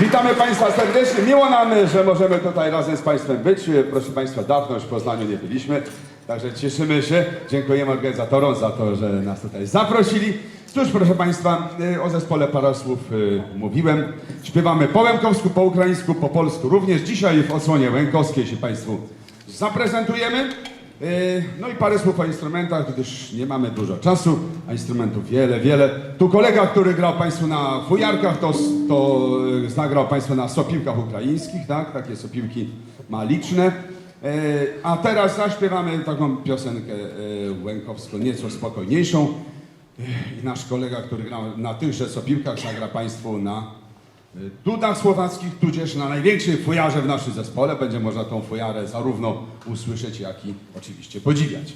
Witamy Państwa serdecznie. Miło nam, że możemy tutaj razem z Państwem być. Proszę Państwa, dawno już w Poznaniu nie byliśmy, także cieszymy się. Dziękujemy organizatorom za to, że nas tutaj zaprosili. Cóż, proszę Państwa, o zespole parę słów mówiłem. Śpiewamy po łękowsku, po ukraińsku, po polsku. Również dzisiaj w odsłonie łękowskiej się Państwu zaprezentujemy. No i parę słów o instrumentach, gdyż nie mamy dużo czasu, a instrumentów wiele. Tu kolega, który grał Państwu na fujarkach, to zagrał Państwu na sopiłkach ukraińskich, tak? Takie sopiłki ma liczne. A teraz zaśpiewamy taką piosenkę łękowską, nieco spokojniejszą. I nasz kolega, który grał na tychże sopiłkach, zagra Państwu na dudach słowackich, tudzież na największej fujarze w naszym zespole. Będzie można tą fujarę zarówno usłyszeć, jak i oczywiście podziwiać.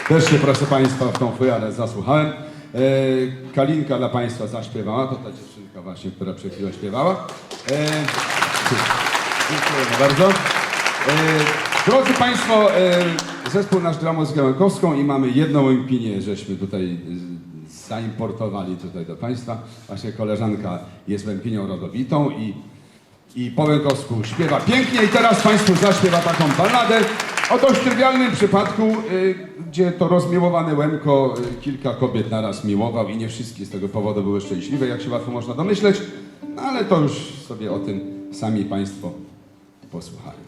Też się, proszę Państwa, w tą fujarę zasłuchałem. Kalinka dla Państwa zaśpiewała, to ta dziewczynka właśnie, która przed chwilą śpiewała. Dziękuję bardzo. Drodzy Państwo, zespół nasz gra muzykę łękowską i mamy jedną empinię, żeśmy tutaj zaimportowali tutaj do Państwa. Właśnie koleżanka jest łępinią rodowitą i po łękowsku śpiewa pięknie i teraz Państwu zaśpiewa taką balladę o dość trywialnym przypadku, gdzie to rozmiłowany Łemko kilka kobiet naraz miłował i nie wszystkie z tego powodu były szczęśliwe, jak się łatwo można domyśleć, no ale to już sobie o tym sami Państwo posłuchają.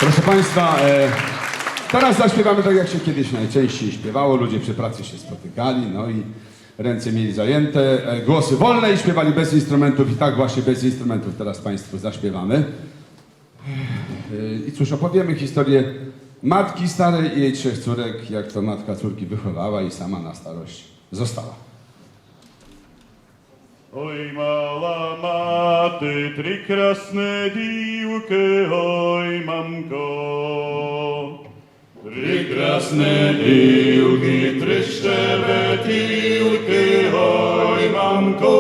Proszę Państwa, teraz zaśpiewamy tak, jak się kiedyś najczęściej śpiewało. Ludzie przy pracy się spotykali, no i ręce mieli zajęte, głosy wolne i śpiewali bez instrumentów i tak właśnie bez instrumentów teraz Państwu zaśpiewamy. I cóż, opowiemy historię matki starej i jej 3 córek, jak to matka córki wychowała i sama na starość została. Ой, мала мати, 3 красне дівки, ой, мамко. 3 красне дівки, 3 щебетівки, ой, мамко.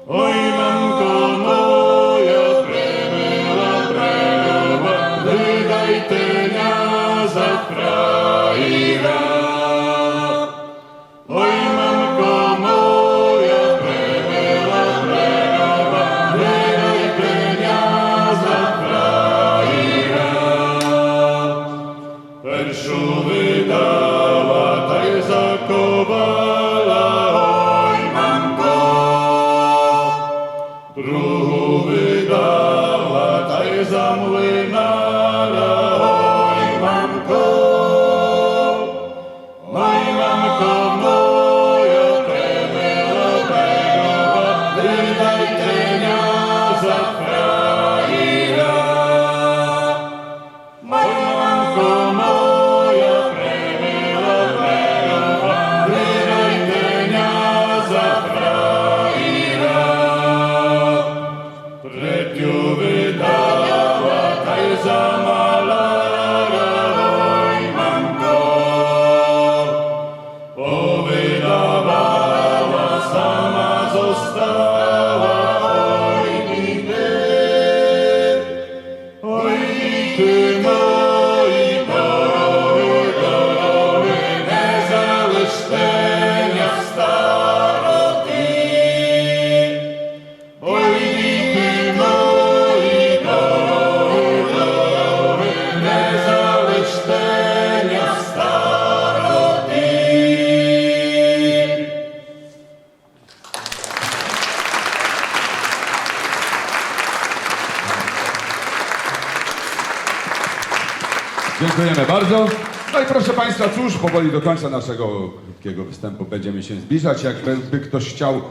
Ой, мамко моя, премила, премила, видайте ня за фраїра. Ой, мамко моя, премила, премила, видайте ня за фраїра. Першу видала, та й заковала, ой, мамко. Другу видала, та й за млинара, ой, мамко. Ой, мамко моя, премила, премила, видайте ня за фраїра. Ой, мамко моя, премила, премила, видайте ня за фраїра. Третю видала, та й за маляра, ой, мамко. Повидавала, сама зостала, ой, діти. Ой, діти мої, дороги, дороги, не залиште ня в староті. Ой, діти мої, дороги, дороги, не залиште ня в староті. Dziękujemy bardzo. No i proszę Państwa, cóż, powoli do końca naszego krótkiego występu będziemy się zbliżać. Jakby ktoś chciał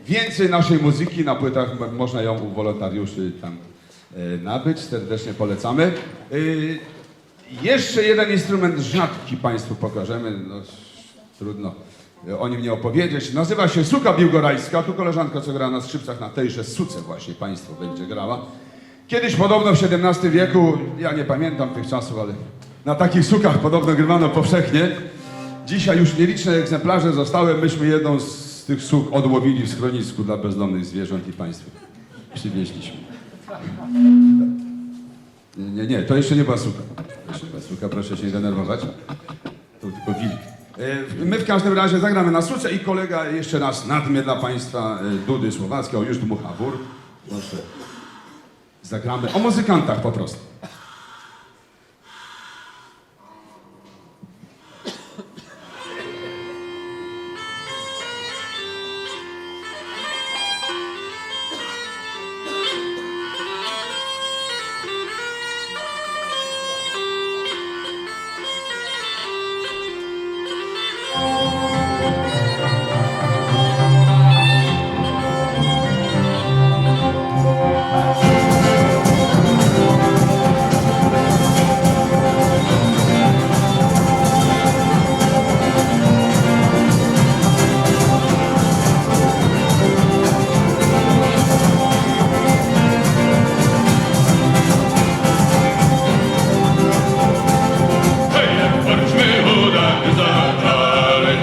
więcej naszej muzyki na płytach, można ją u wolontariuszy tam nabyć. Serdecznie polecamy. Jeszcze jeden instrument rzadki Państwu pokażemy. No, trudno o nim nie opowiedzieć. Nazywa się suka biłgorajska. Tu koleżanka, co gra na skrzypcach, na tejże suce właśnie Państwo będzie grała. Kiedyś podobno w XVII wieku, ja nie pamiętam tych czasów, ale na takich sukach podobno grywano powszechnie. Dzisiaj już nieliczne egzemplarze zostały. Myśmy jedną z tych suk odłowili w schronisku dla bezdomnych zwierząt i Państwu przywieźliśmy. Nie, to jeszcze nie była suka. To jeszcze nie była suka, proszę się nie denerwować. To tylko wilk. My w każdym razie zagramy na suce i kolega jeszcze raz nadmie dla Państwa dudy słowackie, o już dmucha wór. Proszę. Zagramy o muzykantach po prostu. Hej, jak karczmy chodak zagrali,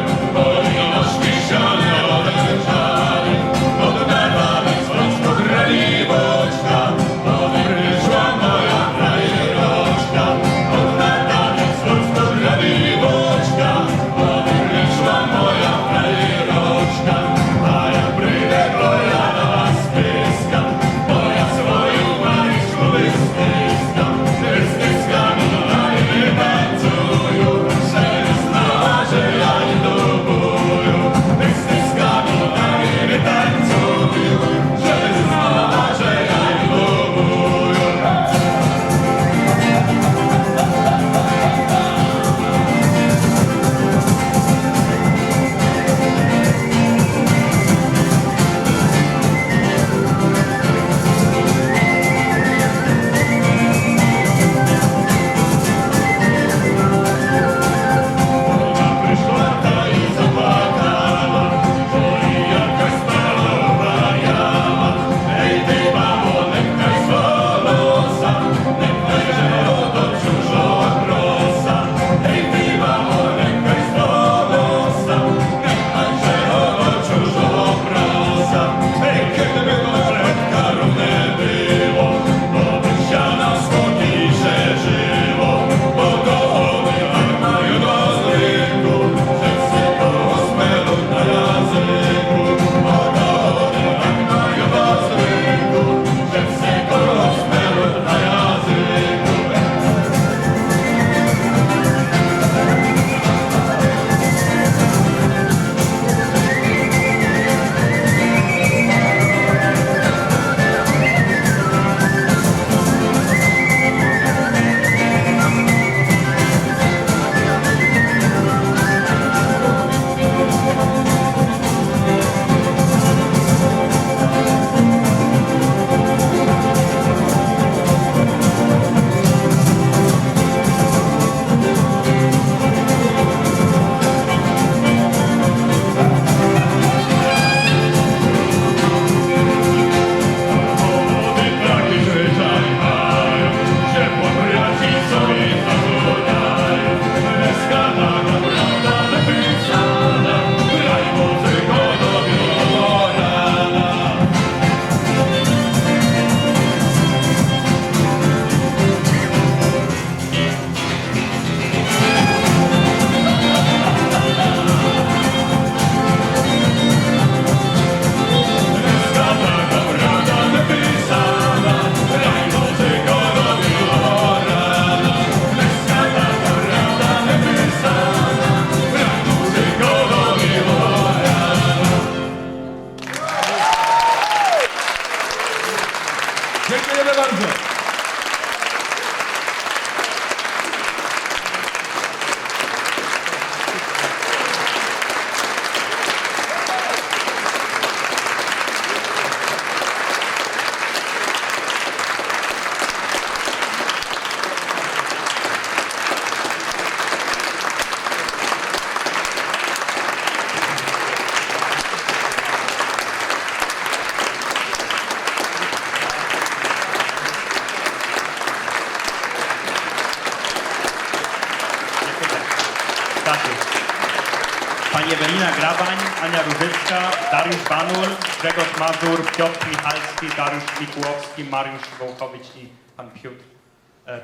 Pani Ewelina Grabań, Ania Różycka, Dariusz Banul, Grzegorz Mazur, Piotr Michalski, Dariusz Mikułowski, Mariusz Wołchowicz i pan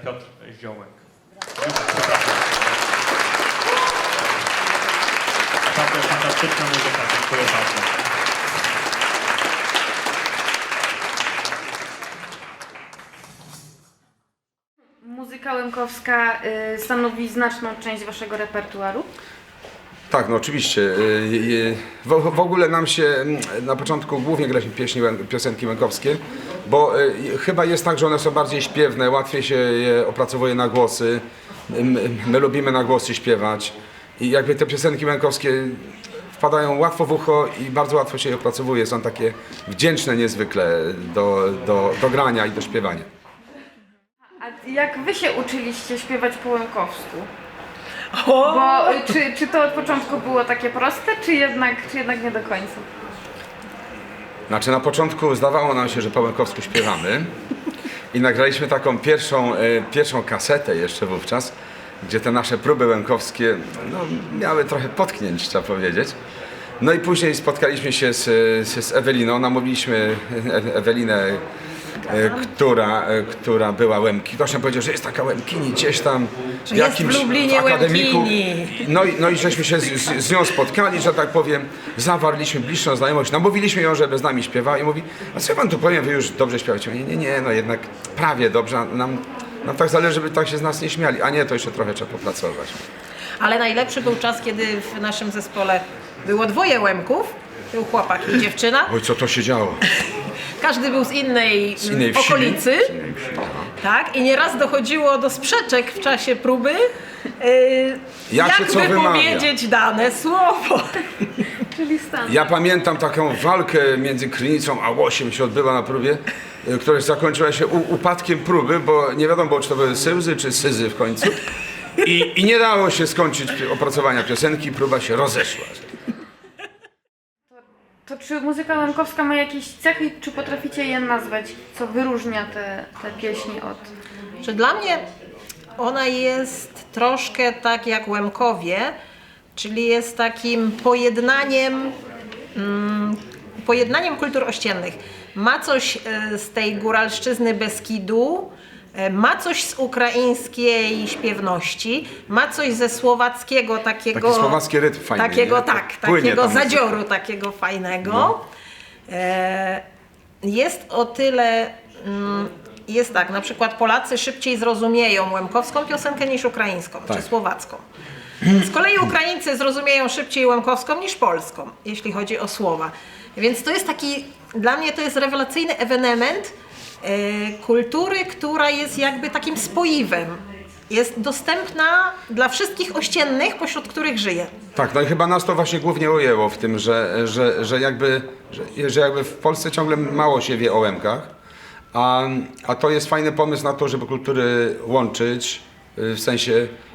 Piotr Ziołek. Naprawdę fantastyczna muzyka, dziękuję bardzo. Muzyka łemkowska stanowi znaczną część waszego repertuaru? Tak, no oczywiście. W ogóle nam się na początku głównie graliśmy piosenki łękowskie, bo chyba jest tak, że one są bardziej śpiewne, łatwiej się je opracowuje na głosy. My lubimy na głosy śpiewać i jakby te piosenki łękowskie wpadają łatwo w ucho i bardzo łatwo się je opracowuje. Są takie wdzięczne niezwykle do grania i do śpiewania. A jak wy się uczyliście śpiewać po łemkowsku? Bo czy to od początku było takie proste, czy jednak nie do końca? Znaczy na początku zdawało nam się, że po łękowsku śpiewamy i nagraliśmy taką pierwszą kasetę jeszcze wówczas, gdzie te nasze próby łękowskie no, miały trochę potknięć, trzeba powiedzieć. No i później spotkaliśmy się z Eweliną, namówiliśmy Ewelinę, która była łemki. Ktoś nam powiedział, że jest taka łemkini gdzieś tam w jakimś akademiku. No i żeśmy się z nią spotkali, że tak powiem, zawarliśmy bliższą znajomość, namówiliśmy ją, żeby z nami śpiewała i mówi, a co ja wam tu powiem, wy już dobrze śpiewacie. Nie, no jednak prawie dobrze, nam tak zależy, żeby tak się z nas nie śmiali, a nie, to jeszcze trochę trzeba popracować. Ale najlepszy był czas, kiedy w naszym zespole było dwoje łemków, był chłopak i dziewczyna. Oj, co to się działo? Każdy był z innej wsi. okolicy. Z innej wsi, no. Tak, i nieraz dochodziło do sprzeczek w czasie próby. Jak się co wymawia? Wypowiedzieć dane słowo. Czyli stan. Ja pamiętam taką walkę między Krynicą a Łosiem się odbyła na próbie, która zakończyła się upadkiem próby, bo nie wiadomo było, czy to były Syłzy, czy Syzy w końcu. I nie dało się skończyć opracowania piosenki, próba się rozeszła. To czy muzyka łemkowska ma jakieś cechy, czy potraficie je nazwać, co wyróżnia te pieśni od... Że dla mnie ona jest troszkę tak jak Łemkowie, czyli jest takim pojednaniem kultur ościennych. Ma coś z tej góralszczyzny Beskidu, ma coś z ukraińskiej śpiewności, ma coś ze słowackiego takiego... Taki słowacki rytm fajny. Takiego, nie? tak, Płynie takiego ta muzyka. zadzioru, takiego fajnego. No. Jest o tyle... Jest tak, na przykład Polacy szybciej zrozumieją łemkowską piosenkę niż ukraińską, Tak. czy słowacką. Z kolei Ukraińcy zrozumieją szybciej łemkowską niż polską, jeśli chodzi o słowa. Więc to jest taki, dla mnie to jest rewelacyjny ewenement kultury, która jest jakby takim spoiwem. Jest dostępna dla wszystkich ościennych, pośród których żyje. Tak, no i chyba nas to właśnie głównie ujęło w tym, że jakby w Polsce ciągle mało się wie o łemkach, a to jest fajny pomysł na to, żeby kultury łączyć w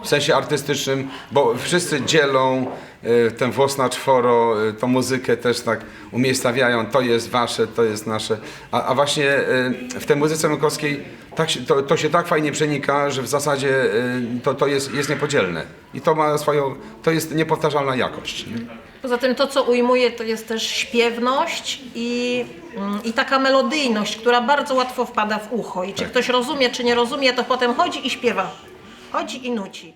sensie artystycznym, bo wszyscy dzielą ten włos na czworo, tą muzykę też tak umiejscawiają, to jest wasze, to jest nasze, a właśnie w tej muzyce łemkowskiej to się tak fajnie przenika, że w zasadzie to jest niepodzielne i to jest niepowtarzalna jakość. Nie? Poza tym to, co ujmuje, to jest też śpiewność i taka melodyjność, która bardzo łatwo wpada w ucho. I czy ktoś rozumie, czy nie rozumie, to potem chodzi i śpiewa. Chodzi i nuci.